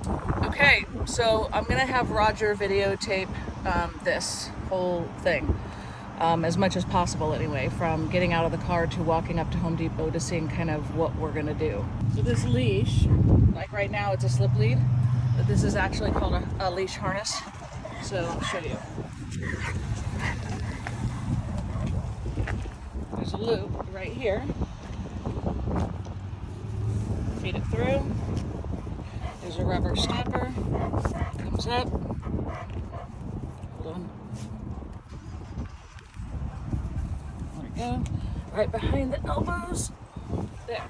Okay, so I'm gonna have Roger videotape this whole thing as much as possible anyway, from getting out of the car to walking up to Home Depot to seeing kind of what we're gonna do. So this leash, like right now it's a slip lead, but this is actually called a leash harness. So I'll show you. There's a loop right here. Feed it through. There's a rubber stopper. Comes up. Hold on. There we go. Right behind the elbows. There.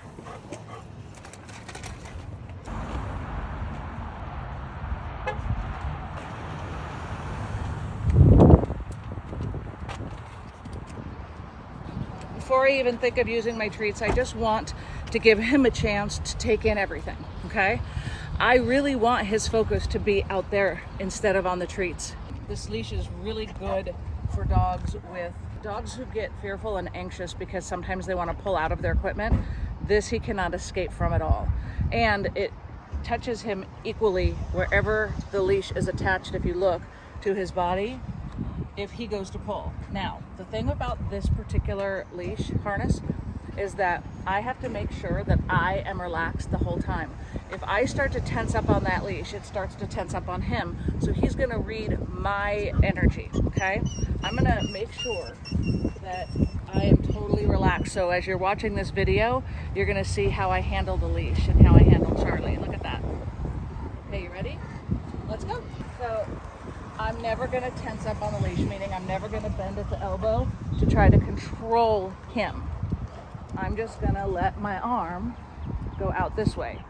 Before I even think of using my treats, I just want to give him a chance to take in everything, okay? I really want his focus to be out there instead of on the treats. This leash is really good for dogs who get fearful and anxious because sometimes they want to pull out of their equipment. This he cannot escape from at all. And it touches him equally wherever the leash is attached, if you look, to his body, if he goes to pull. Now, the thing about this particular leash harness is that I have to make sure that I am relaxed the whole time. If I start to tense up on that leash, it starts to tense up on him. So he's gonna read my energy, okay? I'm gonna make sure that I am totally relaxed. So as you're watching this video, you're gonna see how I handle the leash and how I handle Charlie. Look at that. Okay, you ready? Let's go. So I'm never gonna tense up on the leash, meaning I'm never gonna bend at the elbow to try to control him. I'm just gonna let my arm go out this way.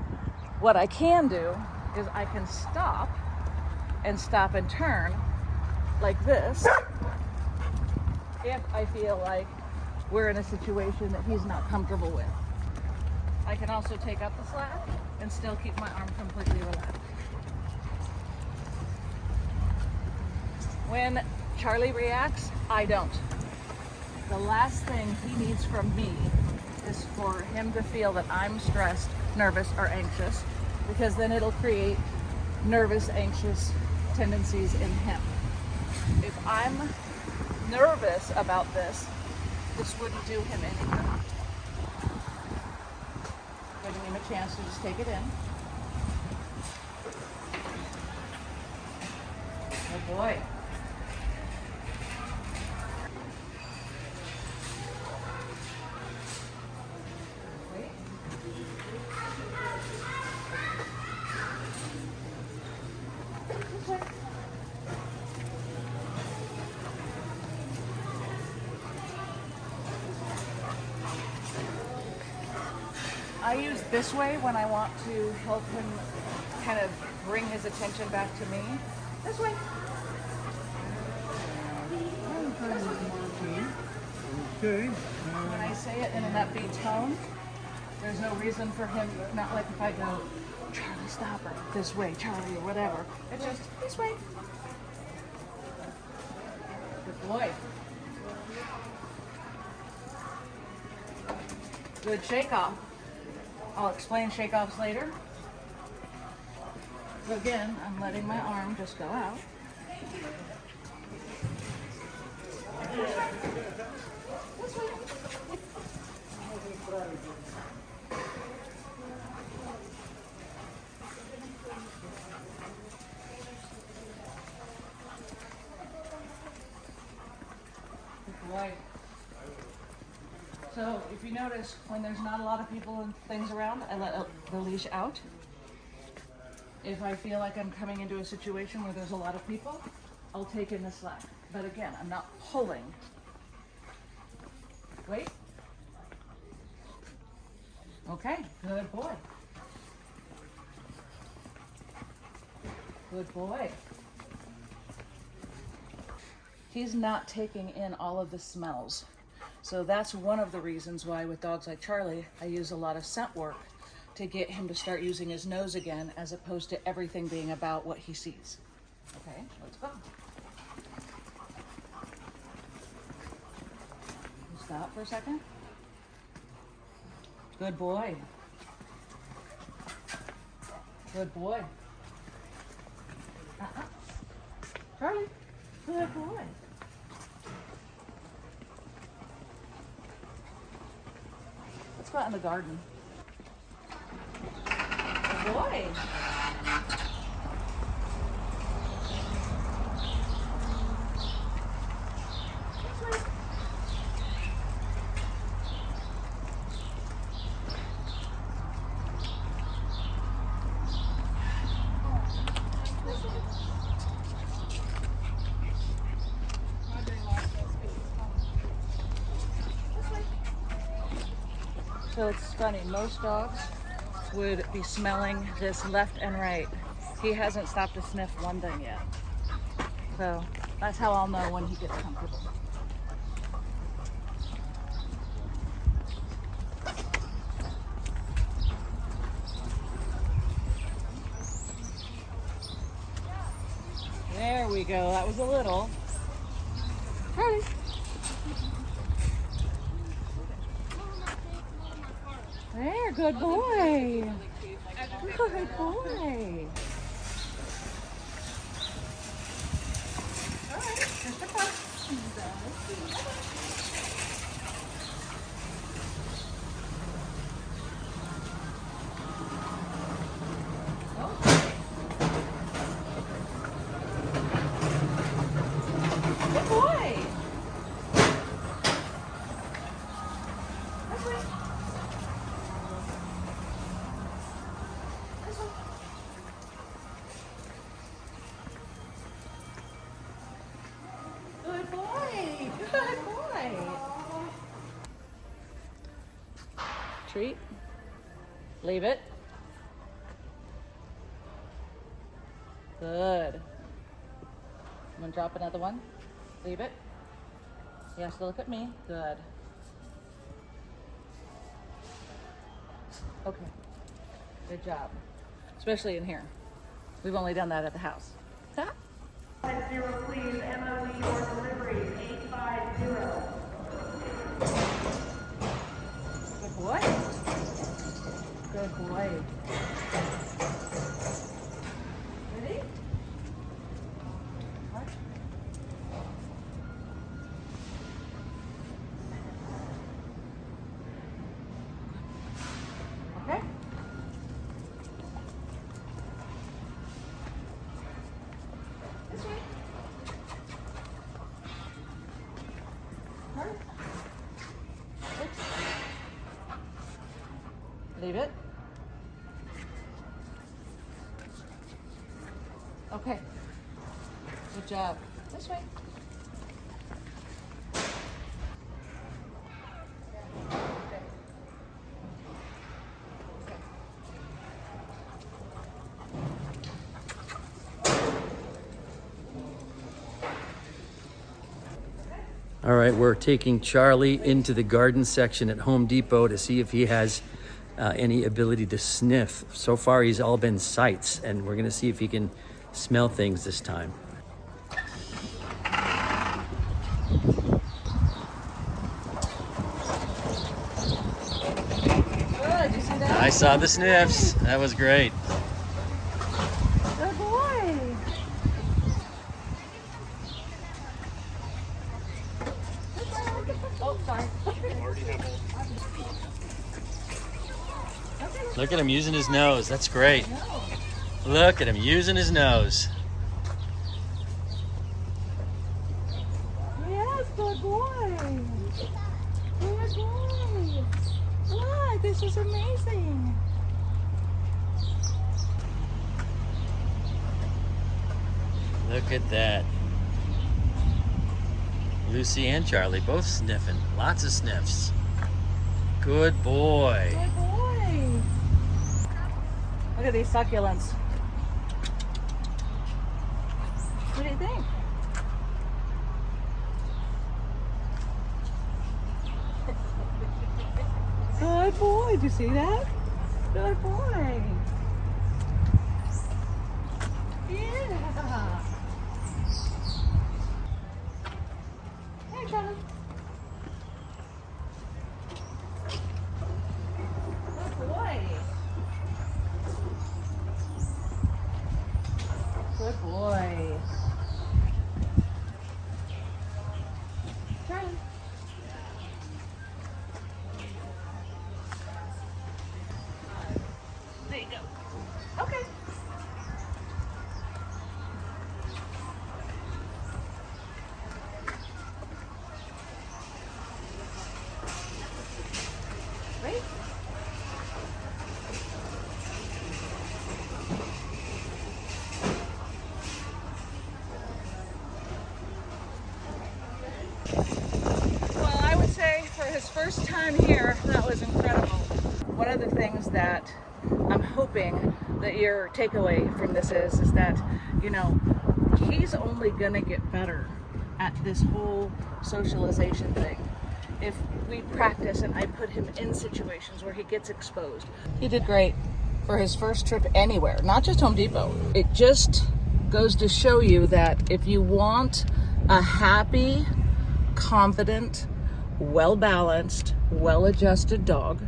What I can do is I can stop and turn like this if I feel like we're in a situation that he's not comfortable with. I can also take up the slack and still keep my arm completely relaxed. When Charlie reacts, I don't. The last thing he needs from me is for him to feel that I'm stressed, nervous, or anxious, because then it'll create nervous, anxious tendencies in him. If I'm nervous about this wouldn't do him any good. Giving him a chance to just take it in. Good boy. I use this way when I want to help him kind of bring his attention back to me. This way. Okay. When I say it in an upbeat tone, there's no reason for him, not like if I go, Charlie, stop her, this way, Charlie, or whatever. It's just this way. Good boy. Good shake-off. I'll explain shake-offs later. So again, I'm letting my arm just go out. This way. Good boy. So if you notice, when there's not a lot of people and things around, I let the leash out. If I feel like I'm coming into a situation where there's a lot of people, I'll take in the slack. But again, I'm not pulling. Wait. Okay, good boy. Good boy. He's not taking in all of the smells. So that's one of the reasons why with dogs like Charlie, I use a lot of scent work to get him to start using his nose again, as opposed to everything being about what he sees. Okay, let's go. Stop for a second. Good boy. Good boy. Charlie, good boy. Let's go out in the garden. Good boy. So it's funny, most dogs would be smelling this left and right. He hasn't stopped to sniff one thing yet. So that's how I'll know when he gets comfortable. There we go, that was a little. Hi. There, good boy. Good boy. All right, here's the car. Good boy. This way. This way. Good boy. Good boy. Treat. Leave it. Good. I'm gonna drop another one. Leave it. He has to look at me. Good. Okay. Good job. Especially in here. We've only done that at the house. Huh? 50, please. MOE or delivery 850. Good boy. Good boy. Ready? What? Okay. This way. Hurry. Oops. Leave it. Okay. Good job. This way. All right, we're taking Charlie into the garden section at Home Depot to see if he has any ability to sniff. So far, he's all been sights, and we're gonna see if he can smell things this time. Good. You see that? I saw the sniffs. That was great. Good boy. Oh, sorry. Look at him using his nose. That's great. Look at him using his nose. Yes, good boy. Good boy. Look, this is amazing. Look at that. Lucy and Charlie both sniffing. Lots of sniffs. Good boy. Good boy. Look at these succulents. What do you think? Good boy. Did you see that? Good boy. Yeah. Hey, Charlie. Good boy. Good boy. Charlie. There you go. Okay. Right? Well, I would say for his first time here, that was incredible. One of the things that I'm hoping that your takeaway from this is that, you know, he's only gonna get better at this whole socialization thing if we practice and I put him in situations where he gets exposed. He did great for his first trip anywhere, not just Home Depot. It just goes to show you that if you want a happy, confident, well-balanced, well-adjusted dog,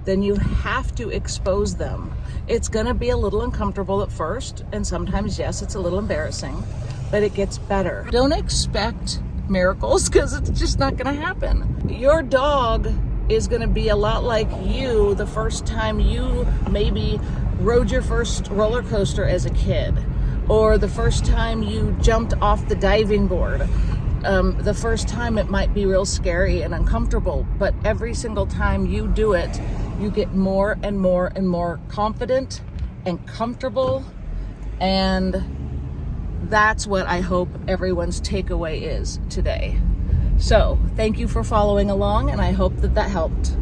then you have to expose them. It's gonna be a little uncomfortable at first, and sometimes, yes, it's a little embarrassing, but it gets better. Don't expect miracles, because it's just not gonna happen. Your dog is gonna be a lot like you the first time you maybe rode your first roller coaster as a kid, or the first time you jumped off the diving board. The first time it might be real scary and uncomfortable, but every single time you do it, you get more and more and more confident and comfortable, and that's what I hope everyone's takeaway is today. So thank you for following along, and I hope that that helped.